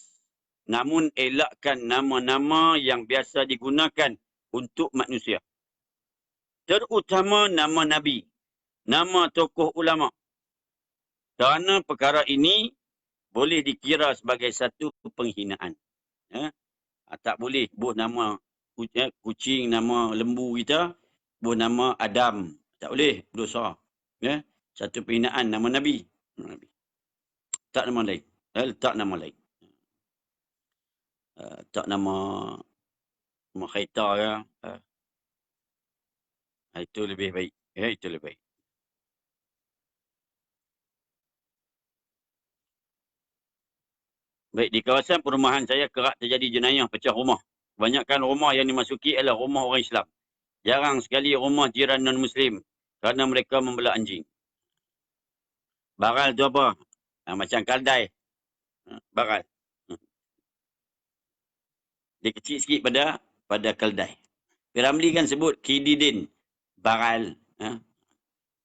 namun elakkan nama-nama yang biasa digunakan untuk manusia. Terutama nama Nabi, nama tokoh ulama. Kerana perkara ini boleh dikira sebagai satu penghinaan. Tak boleh buh nama kucing, nama lembu kita, buh nama Adam. Tak boleh, dosa. Satu penghinaan nama Nabi. Tak nama lain. Letak nama lain. Tak nama khaita ke. Itu lebih baik. Itu lebih baik. Baik, di kawasan perumahan saya kerap terjadi jenayah pecah rumah. Kebanyakan rumah yang dimasuki adalah rumah orang Islam. Jarang sekali rumah jiran non-Muslim kerana mereka membelah anjing. Baral tu apa? Macam kaldai. Baral. Dia kecil sikit pada kaldai. Piramli kan sebut Kididin. Baral.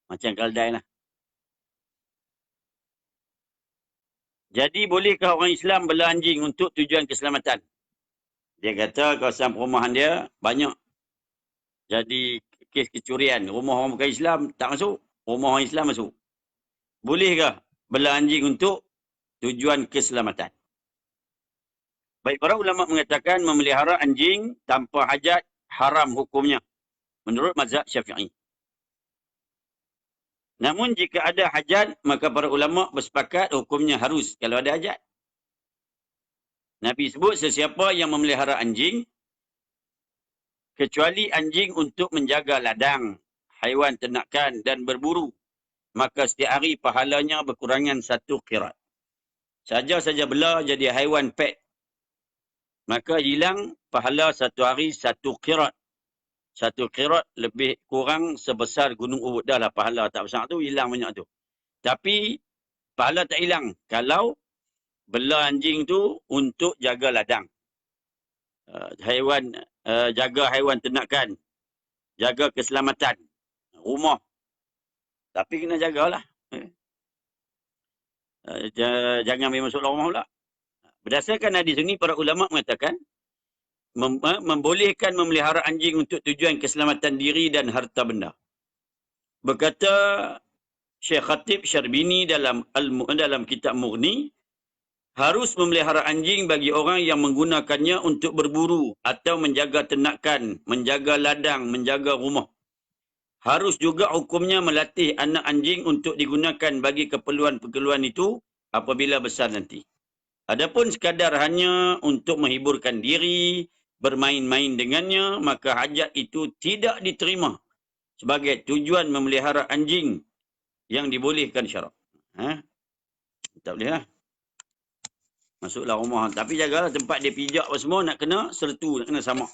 Macam kaldai lah. Jadi bolehkah orang Islam bela anjing untuk tujuan keselamatan? Dia kata kawasan perumahan dia banyak jadi kes kecurian. Rumah orang bukan Islam tak masuk. Rumah orang Islam masuk. Bolehkah bela anjing untuk tujuan keselamatan? Baik, para ulama mengatakan memelihara anjing tanpa hajat haram hukumnya. Menurut mazhab Syafi'i. Namun jika ada hajat, maka para ulama bersepakat hukumnya harus kalau ada hajat. Nabi sebut sesiapa yang memelihara anjing, kecuali anjing untuk menjaga ladang, haiwan ternakan dan berburu, maka setiap hari pahalanya berkurangan 1 qirat. Saja bela jadi haiwan pet, maka hilang pahala 1 hari 1 qirat. 1 qirat lebih kurang sebesar gunung Uhud. Dah lah pahala tak besar tu, hilang banyak tu. Tapi pahala tak hilang kalau bela anjing tu untuk jaga ladang. Jaga haiwan ternakan. Jaga keselamatan. Rumah. Tapi kena jagalah. Jangan ambil masuk rumah pula. Berdasarkan hadis ini, para ulama mengatakan membolehkan memelihara anjing untuk tujuan keselamatan diri dan harta benda. Berkata Syekh Khatib Syarbini dalam kitab Mughni, harus memelihara anjing bagi orang yang menggunakannya untuk berburu atau menjaga ternakan, menjaga ladang, menjaga rumah. Harus juga hukumnya melatih anak anjing untuk digunakan bagi keperluan-keperluan itu apabila besar nanti. Adapun sekadar hanya untuk menghiburkan diri, bermain-main dengannya, maka hajat itu tidak diterima sebagai tujuan memelihara anjing yang dibolehkan syarak. Tak boleh lah. Masuklah rumah. Tapi jagalah tempat dia pijak apa semua, nak kena sertu, nak kena sama.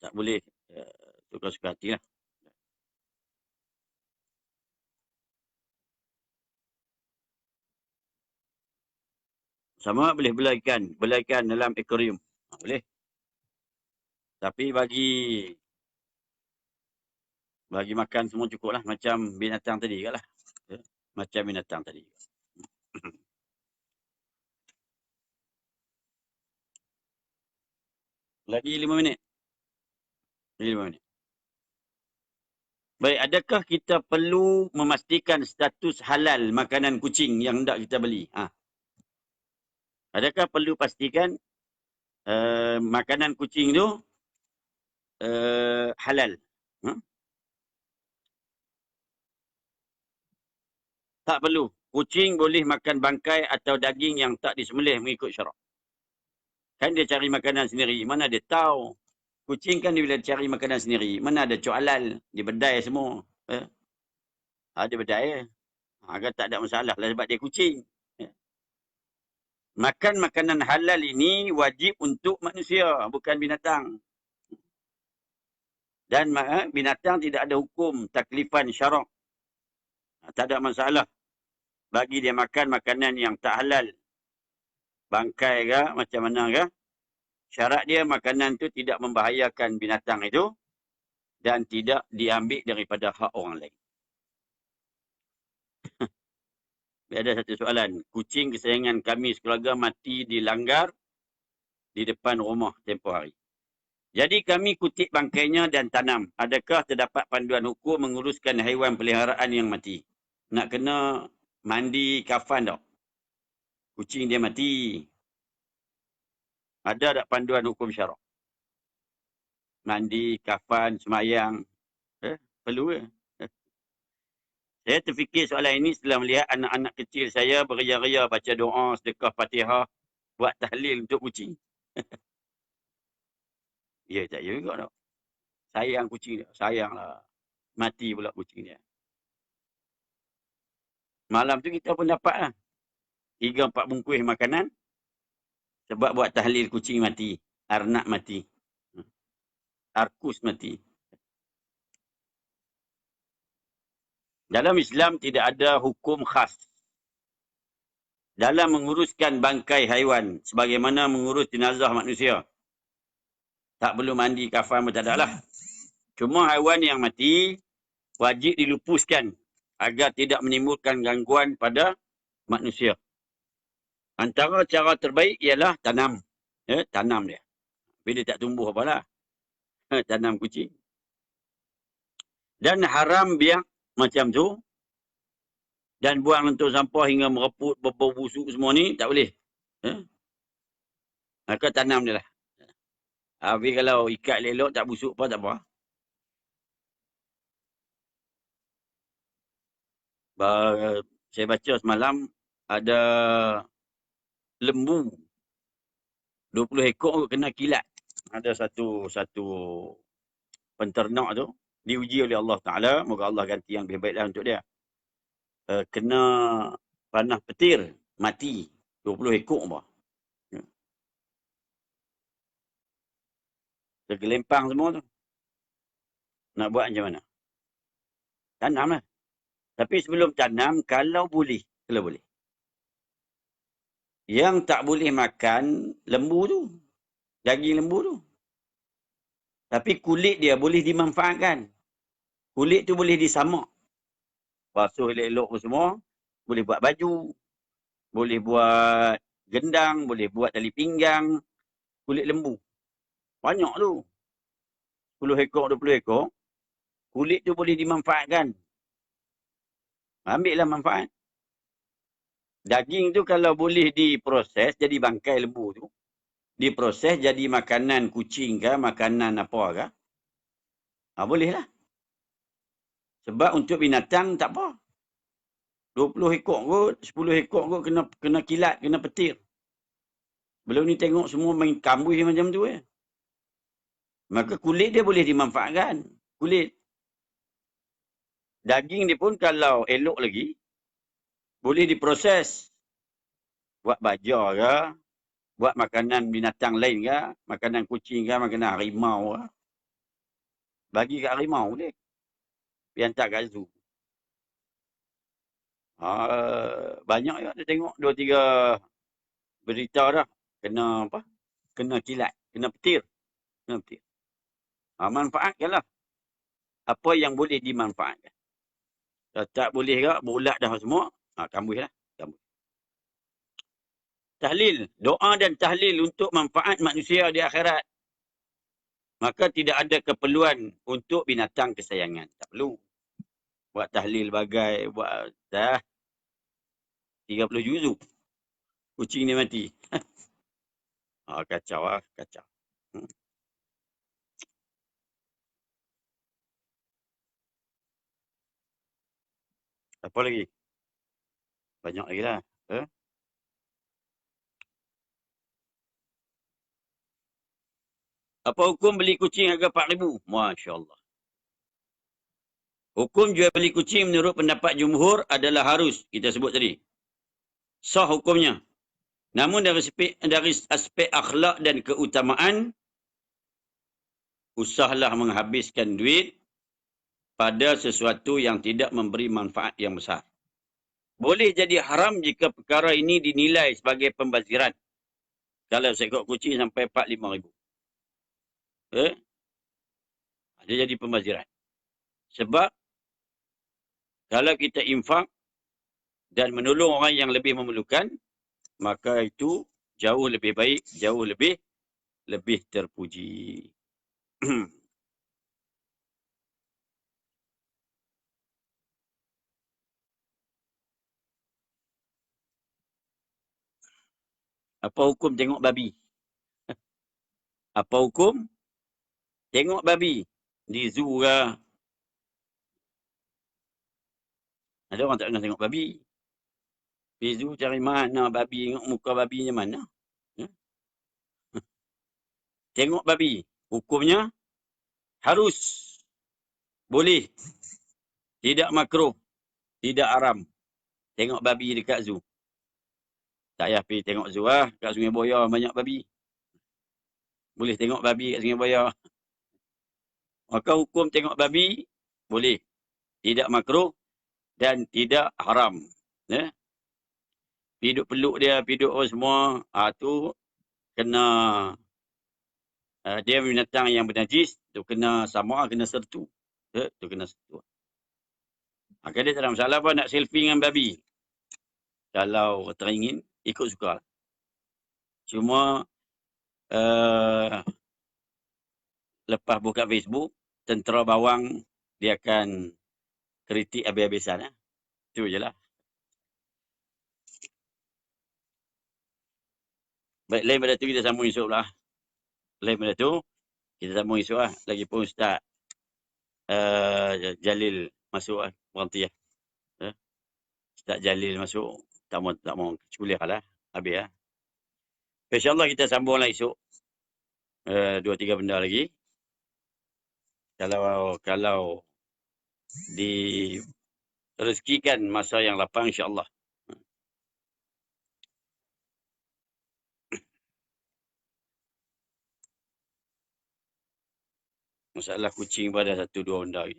Tak boleh tukar suka hati lah. Sama boleh bela ikan dalam akuarium. Boleh. Tapi bagi Bagi makan semua cukup lah. Macam binatang tadi juga lah. Ya. Macam binatang tadi. Lagi 5 minit. Lagi 5 minit. Baik, adakah kita perlu memastikan status halal makanan kucing yang hendak kita beli? Adakah perlu pastikan makanan kucing tu halal? Tak perlu. Kucing boleh makan bangkai atau daging yang tak disembelih mengikut syarak. Kan dia cari makanan sendiri. Mana dia tahu? Kucing kan dia bila cari makanan sendiri. Mana ada cok halal. Dia bedai semua. Dia bedai. Agak tak ada masalah lah sebab dia kucing. Makan makanan halal ini wajib untuk manusia. Bukan binatang. Dan binatang tidak ada hukum taklifan syarak. Tak ada masalah. Bagi dia makan makanan yang tak halal. Bangkai ke, macam mana ke. Syarat dia makanan tu tidak membahayakan binatang itu dan tidak diambil daripada hak orang lain. Ada satu soalan. Kucing kesayangan kami sekeluarga mati dilanggar di depan rumah tempoh hari. Jadi kami kutip bangkainya dan tanam. Adakah terdapat panduan hukum menguruskan haiwan peliharaan yang mati? Nak kena mandi kafan tak? Kucing dia mati. Ada tak panduan hukum syarak? Mandi, kafan, semayang. Perlu ke? Saya terfikir soalan ini setelah melihat anak-anak kecil saya beria-ria baca doa, sedekah Fatihah, buat tahlil untuk kucing. Ya, tak ya juga tak. Sayang kucing dia. Sayanglah. Mati pula kucing dia. Malam tu kita pun dapat lah. 3-4 bungkus makanan. Sebab buat tahlil kucing mati. Arnak mati. Arkus mati. Dalam Islam tidak ada hukum khas dalam menguruskan bangkai haiwan sebagaimana mengurus jenazah manusia. Tak perlu mandi, kafan pun tak ada lah. Cuma haiwan yang mati wajib dilupuskan agar tidak menimbulkan gangguan pada manusia. Antara cara terbaik ialah tanam. Tanam dia. Tapi dia tak tumbuh apalah. Tanam kucing. Dan haram biak macam tu. Dan buang lentur sampah hingga mereput, berbau busuk semua ni, tak boleh. Maka tanam dia lah. Habis kalau ikat elok tak busuk apa, tak apa. Saya baca semalam, ada lembu 20 ekor kena kilat. Ada satu penternak tu diuji oleh Allah Ta'ala. Moga Allah ganti yang lebih baiklah untuk dia. Kena panah petir, mati. 20 ekor apa. Tergelempang semua tu. Nak buat macam mana? Tanam lah. Tapi sebelum tanam, kalau boleh. Yang tak boleh makan lembu tu. Daging lembu tu. Tapi kulit dia boleh dimanfaatkan. Kulit tu boleh disamak. Basuh elok-elok semua. Boleh buat baju. Boleh buat gendang. Boleh buat tali pinggang. Kulit lembu. Banyak tu. 10 ekor, 20 ekor. Kulit tu boleh dimanfaatkan. Ambil lah manfaat. Daging tu kalau boleh diproses jadi bangkai lembu tu. Diproses jadi makanan kucing ke, makanan apa ke. Boleh lah. Sebab untuk binatang tak apa. 20 ekor kot, 10 ekor kot kena kilat, kena petir. Belum ni tengok semua main kambui macam tu . Maka kulit dia boleh dimanfaatkan. Kulit. Daging dia pun kalau elok lagi, boleh diproses. Buat baja ke, buat makanan binatang lain ke, makanan kucing ke, makanan harimau ke. Bagi kat harimau boleh. Pergi hantar kat zoo. Banyak juga dia tengok 2-3 berita dah. Kena apa? Kena kilat. Kena petir. Manfaatkan lah. apa yang boleh dimanfaatkan. Kalau tak boleh ke, berulat dah semua, kambuh lah. Kambuh. Tahlil. Doa dan tahlil untuk manfaat manusia di akhirat. Maka tidak ada keperluan untuk binatang kesayangan. Tak perlu. Buat tahlil bagai, buat dah 30 juzuk. Kucing ni mati. Kacau lah, kacau. Apa lagi? Banyak lagi lah. Apa hukum beli kucing harga 4,000? Masya Allah. Hukum jual beli kucing menurut pendapat jumhur adalah harus. Kita sebut tadi. Sah hukumnya. Namun dari aspek akhlak dan keutamaan, usahlah menghabiskan duit pada sesuatu yang tidak memberi manfaat yang besar. Boleh jadi haram jika perkara ini dinilai sebagai pembaziran. Kalau seekor kucing sampai 4-5 ribu. Dia jadi pembaziran. Sebab kalau kita infak dan menolong orang yang lebih memerlukan, maka itu jauh lebih baik, jauh lebih terpuji. Apa hukum tengok babi? Apa hukum tengok babi di zoo ke? Ada orang tak pernah tengok babi. Di zoo cari mana babi, tengok muka babinya mana. Tengok babi. Hukumnya harus, boleh, tidak makruh, tidak haram. Tengok babi dekat zoo. Tak payah pergi tengok zoo lah. Kat Sungai Buaya banyak babi. Boleh tengok babi kat Sungai Buaya. Maka hukum tengok babi boleh. Tidak makruh dan tidak haram. Piduk peluk dia, piduk semua. Tu kena, dia binatang yang bernajis. Tu kena sama, kena sertu. Tu kena sertu. Maka dia tak ada masalah pun nak selfie dengan babi. Kalau teringin, ikut suka. Cuma lepas buka Facebook, tentera bawang dia akan kritik habis-habisan. Itu je lah. Baik, lain pada tu kita sambung esok lah. Lain pada tu, kita sambung esok lah. Lagipun Ustaz Jalil masuk lah. Berhenti lah. Ustaz Jalil masuk. Tak mau kuliah lah. Habis lah. InsyaAllah kita sambung lah esok. 2-3 benda lagi. Kalau direzekikan masa yang lapang, insyaAllah. Masalah kucing pada 1-2 benda lagi.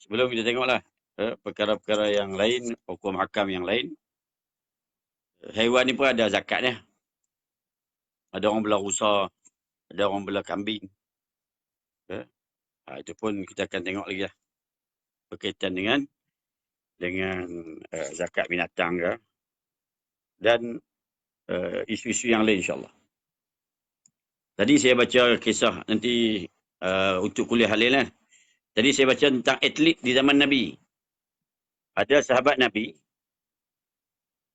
Sebelum kita tengoklah perkara-perkara yang lain, hukum hakam yang lain. Haiwan ni pun ada zakatnya. Ada orang belah rusa, ada orang belah kambing. Itu pun kita akan tengok lagi lah. Berkaitan dengan zakat binatang ke. Dan isu-isu yang lain insyaAllah. Tadi saya baca kisah nanti untuk kuliah halil lah. Tadi saya baca tentang atlet di zaman Nabi. Ada sahabat Nabi.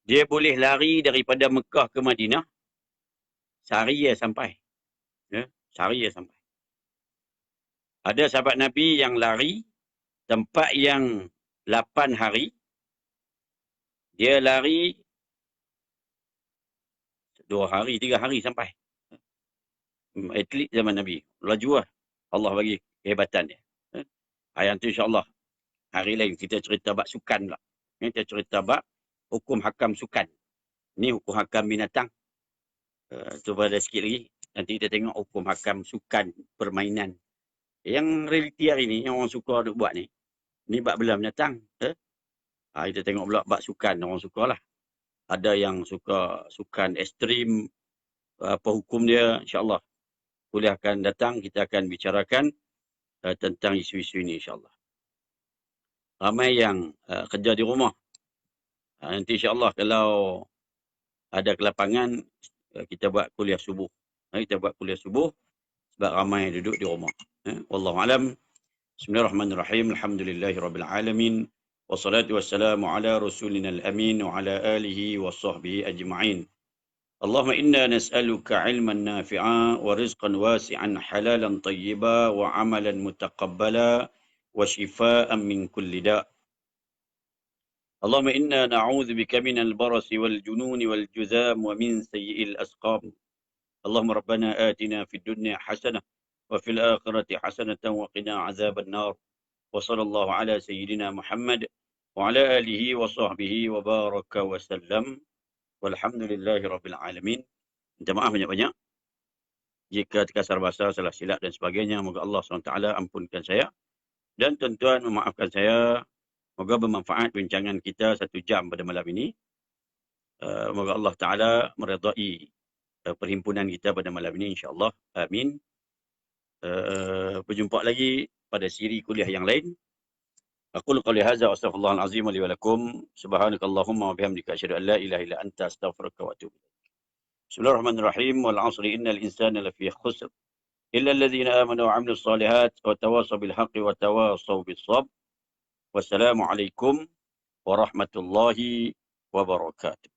Dia boleh lari daripada Mekah ke Madinah. Sehari dia sampai. Sehari dia sampai. Ada sahabat Nabi yang lari tempat yang 8 hari. Dia lari 2 hari, 3 hari sampai. Atlet zaman Nabi. Laju lah. Allah bagi kehebatan dia. Yang tu insyaAllah. Hari lain kita cerita bab sukan pula. Kita cerita bab hukum hakam sukan. Ni hukum hakam binatang. Tu pada sikit lagi. Nanti kita tengok hukum hakam sukan permainan. Yang realiti hari ni, yang orang suka duk buat ni. Ni bab belah binatang. Kita tengok pula bab sukan. Orang suka lah. Ada yang suka sukan ekstrim. Apa hukum dia, insyaAllah. Kuliah akan datang, kita akan bicarakan tentang isu-isu ini insyaAllah. Ramai yang kerja di rumah. Nanti insyaAllah kalau ada kelapangan, kita buat kuliah subuh. Kita buat kuliah subuh sebab ramai duduk di rumah. Wallahualam. Bismillahirrahmanirrahim. Alhamdulillahirrabbilalamin. Wassalatu wassalamu ala rasulina al-amin wa ala alihi wa sahbihi ajma'in. Allahumma inna nas'aluka ilman nafi'a wa rizqan wasi'an halalan tayyiba wa amalan mutaqabbala wa shifaan min kulli da'. Allahumma inna na'udzu bika minal barasi wal jununi wal juzam wa min sayyi'il asqam. Allahumma rabbana atina fid dunya hasanah wa fil akhirati hasanatan wa qina azaban nar. Wa sallallahu ala sayyidina Muhammad wa ala alihi wa sahbihi wa baraka wa sallam. Walhamdulillahi rabbil alamin. Minta maaf banyak-banyak jika terkasar bahasa, salah silap dan sebagainya. Moga Allah SWT ampunkan saya dan tuan-tuan memaafkan saya. Moga bermanfaat bincangan kita 1 jam pada malam ini. Moga Allah Ta'ala meredai perhimpunan kita pada malam ini insyaAllah. Amin. Berjumpa lagi pada siri kuliah yang lain. Aqulu qawli hadza wa astaghfirullahal azim li wa lakum. Subhanakallahumma wa bihamdika asyhadu an la ilaha illa anta astaghfiruka wa atubu ilaik. Bismillahirrahmanirrahim. Wal 'asri innal insana lafi khusr illa alladhina amanu wa 'amilus solihat wa tawasaw bil haqqi wa tawasaw bis sabr. Wassalamualaikum warahmatullahi wabarakatuh.